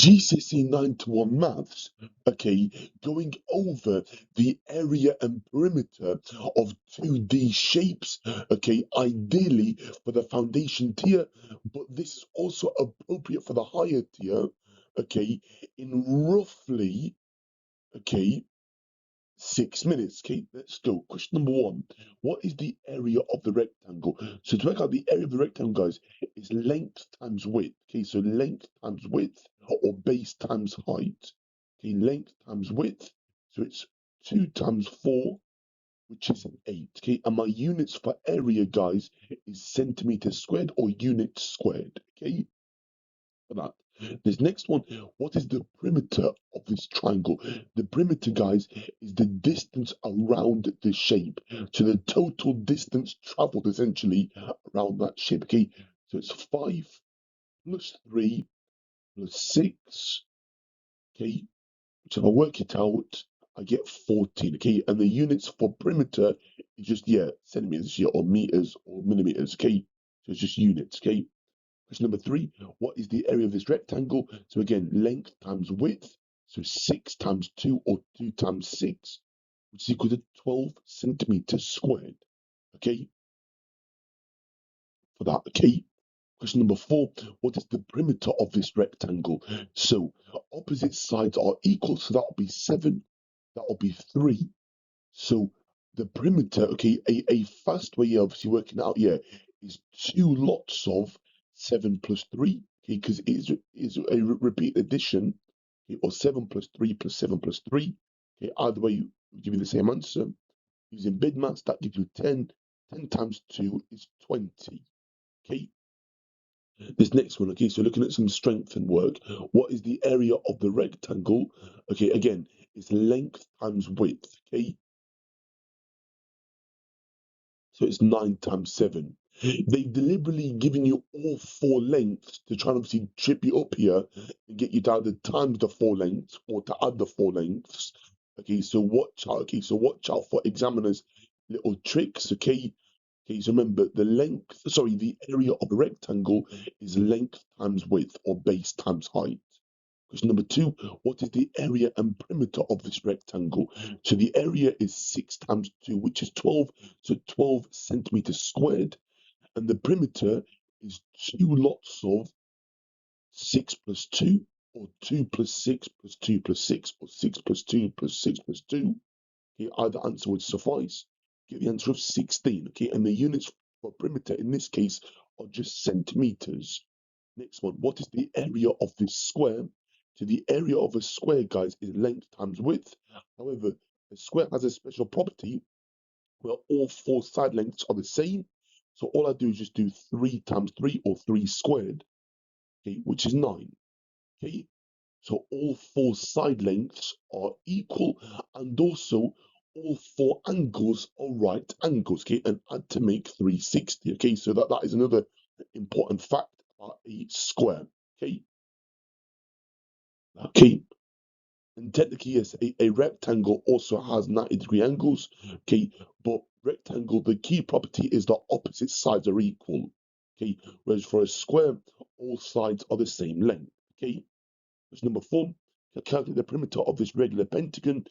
GCSE 9 to 1 maths, okay, going over the area and perimeter of 2D shapes, okay, ideally for the foundation tier, but this is also appropriate for the higher tier, okay, in roughly, okay, 6 minutes. Okay, let's go. Question number one. What is the area of the rectangle? So to work out the area of the rectangle, guys, is length times width. Okay, so length times width or base times height. Okay, length times width. So it's 2 times 4, which is 8. Okay, and my units for area, guys, is centimeters squared or units squared. Okay, for that. This next one, what is the perimeter of this triangle? The perimeter, guys, is the distance around the shape. So the total distance traveled essentially around that shape. Okay, so it's 5 plus 3 plus 6. Okay, so if I work it out, I get 14. Okay, and the units for perimeter is just, yeah, centimeters here or meters or millimeters. Okay, so it's just units. Okay. Question number 3, what is the area of this rectangle? So again, length times width, so 6 times 2 or 2 times 6, which is equal to 12 centimeters squared. Okay, for that, okay. Question number 4, what is the perimeter of this rectangle? So opposite sides are equal, so that will be 7, that will be 3. So the perimeter, okay, a fast way of obviously working out here is 2 lots of 7 plus 3, okay, because it is a repeat addition, okay, or 7 plus 3 plus 7 plus 3. Okay, either way, you give you the same answer. Using bid maths, that gives you 10. 10 times 2 is 20. Okay, this next one, okay, so looking at some strength and work, what is the area of the rectangle? Okay, again, it's length times width, okay? So it's 9 times 7. They've deliberately given you all 4 lengths to try and obviously trip you up here and get you to either times the 4 lengths or to add the 4 lengths. Okay, so watch out. Okay, so watch out for examiners' little tricks. Okay, okay. So remember the area of a rectangle is length times width or base times height. Question number 2, what is the area and perimeter of this rectangle? So the area is 6 times 2, which is 12, so 12 centimeters squared. And the perimeter is 2 lots of 6 plus 2, or 2 plus 6 plus 2 plus 6, or 6 plus 2 plus 6 plus 2. Okay, either answer would suffice. Get the answer of 16. Okay, and the units for perimeter in this case are just centimeters. Next one, what is the area of this square? So the area of a square, guys, is length times width. However, a square has a special property where all 4 side lengths are the same. So all I do is just do 3 times 3 or 3 squared, okay, which is 9. Okay, so all 4 side lengths are equal, and also all 4 angles are right angles, okay, and add to make 360. Okay, so that is another important fact about a square. Okay. Okay, and technically, yes, a rectangle also has 90-degree angles. Okay, but rectangle, the key property is that opposite sides are equal. Okay, whereas for a square, all sides are the same length. Okay, question number 4, calculate the perimeter of this regular pentagon.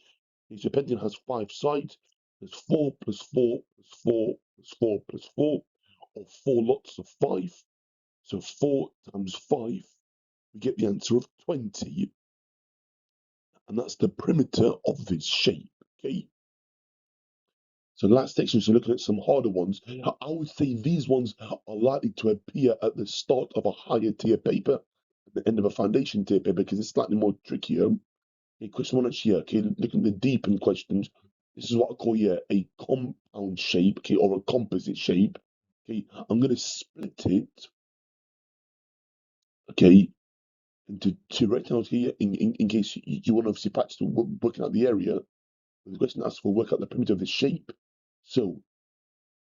Okay, so pentagon has 5 sides. There's 4 plus 4 plus 4 plus 4 plus 4, or 4 lots of 5. So 4 times 5, we get the answer of 20. And that's the perimeter of this shape. Okay. So last section, so looking at some harder ones, I would say these ones are likely to appear at the start of a higher tier paper, at the end of a foundation tier paper, because it's slightly more trickier. Okay, question 1 here. Okay, looking at the deepened questions, this is what I call here a compound shape, okay, or a composite shape. Okay, I'm going to split it, okay, into 2 rectangles here in case you want to obviously practice working out the area. The question asks for work out the perimeter of the shape. So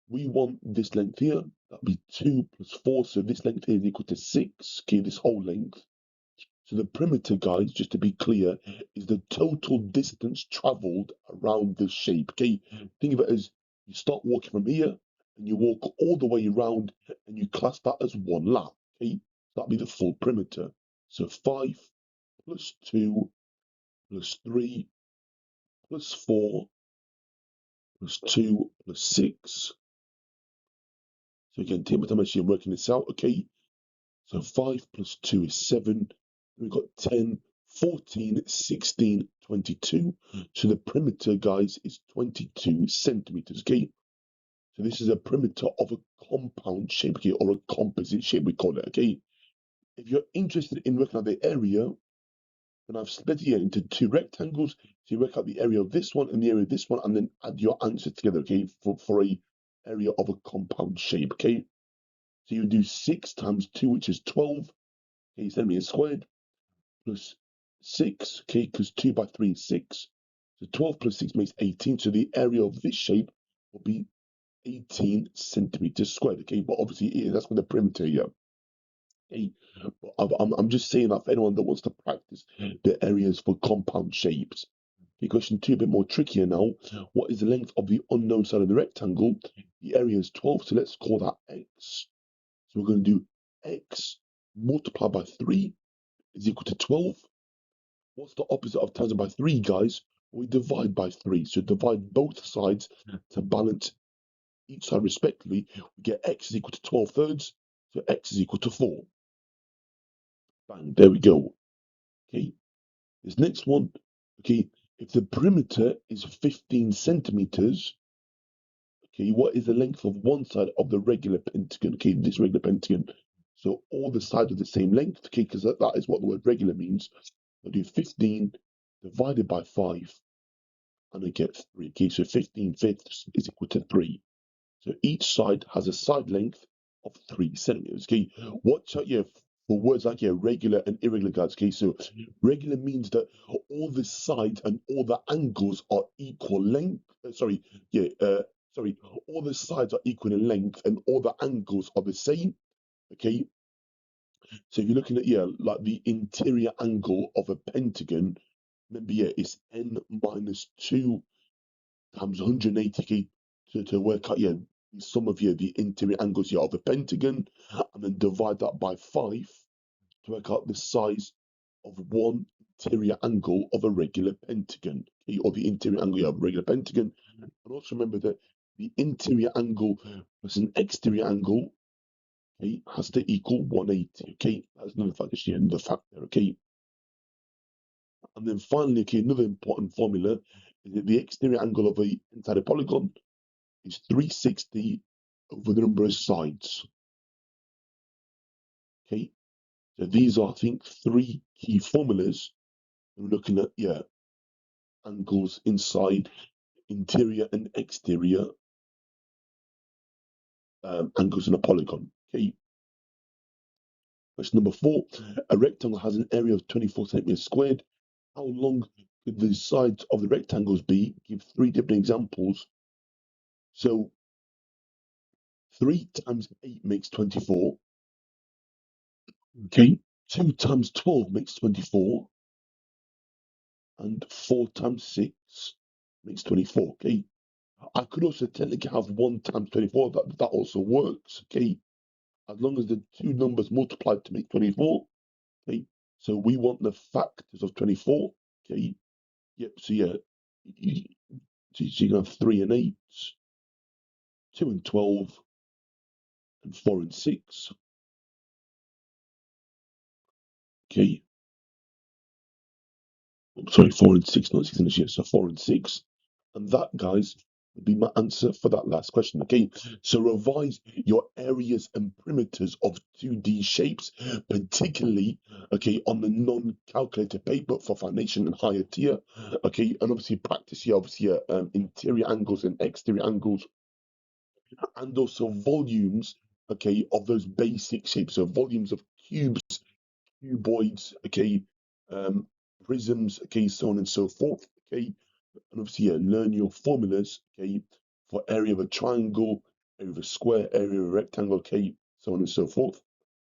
we want this length here, that'll be 2 plus 4, so this length here is equal to 6, okay, this whole length. So the perimeter, guys, just to be clear, is the total distance travelled around the shape, okay? Think of it as you start walking from here, and you walk all the way around, and you class that as 1 lap, okay? That'll be the full perimeter. So 5 plus 2 plus 3 plus 4 plus 2 plus 6. So again, take my time as you're working this out, okay? So 5 plus 2 is 7. We've got 10, 14, 16, 22. So the perimeter, guys, is 22 centimeters, okay? So this is a perimeter of a compound shape, okay, or a composite shape, we call it, okay? If you're interested in working out the area, then I've split it here into two rectangles. So you work out the area of this one and the area of this one, and then add your answer together, okay, for a area of a compound shape, okay? So you do 6 times 2, which is 12, okay, centimeters squared, plus 6, okay, because 2 by 3 is 6. So 12 plus 6 makes 18. So the area of this shape will be 18 centimeters squared, okay? But obviously, that's with the perimeter here. Okay, I'm just saying that for anyone that wants to practice the areas for compound shapes. Okay, question 2, a bit more trickier now. What is the length of the unknown side of the rectangle? The area is 12, so let's call that x. So we're going to do x multiplied by 3 is equal to 12. What's the opposite of times by 3, guys? We divide by 3. So divide both sides to balance each side respectively. We get x is equal to 12 thirds, so x is equal to 4. Bang, there we go. Okay, this next one, okay, if the perimeter is 15 centimeters, okay, what is the length of one side of the regular pentagon? Okay, this regular pentagon. So all the sides are the same length, okay, because that is what the word regular means. I'll do 15 divided by 5, and I get 3. Okay, so 15 fifths is equal to 3. So each side has a side length of 3 centimeters. Okay, watch out here for words like here, regular and irregular, guys. Okay, so regular means that all the sides and all the angles are equal length. All the sides are equal in length and all the angles are the same. Okay, so if you're looking at like the interior angle of a pentagon, remember it's n minus 2 times 180 to work out the sum of the interior angles of the pentagon, and then divide that by 5 to work out the size of one interior angle of a regular pentagon, okay, or the interior angle of a regular pentagon. And also remember that the interior angle plus an exterior angle, okay, has to equal 180. Okay, that's another fact, actually, another fact there. Okay, and then finally, okay, another important formula is that the exterior angle of a inside a polygon is 360 over the number of sides. Okay, so these are, I think, 3 key formulas. We're looking at angles inside, interior and exterior angles in a polygon. Okay. Question number 4: a rectangle has an area of 24 centimeters squared. How long could the sides of the rectangles be? Give 3 different examples. So 3 times 8 makes 24. Okay. 2 times 12 makes 24. And 4 times 6 makes 24. Okay. I could also technically have 1 times 24. That also works. Okay. As long as the 2 numbers multiplied to make 24. Okay. So we want the factors of 24. Okay. Yep. So you can have 3 and 8, 2 and 12, and 4 and 6. Okay. Sorry, 4 and 6, not 6 and 6. So 4 and 6. And that, guys, would be my answer for that last question. Okay, so revise your areas and perimeters of 2D shapes, particularly, okay, on the non-calculator paper for foundation and higher tier. Okay, and obviously practice here, obviously, interior angles and exterior angles, and also volumes, okay, of those basic shapes. So volumes of cubes, cuboids, okay, prisms, okay, so on and so forth. Okay, and obviously, learn your formulas, okay, for area of a triangle, area of a square, area of a rectangle, okay, so on and so forth.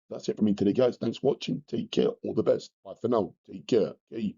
That's it for me today, guys. Thanks for watching. Take care. All the best. Bye for now. Take care. Okay.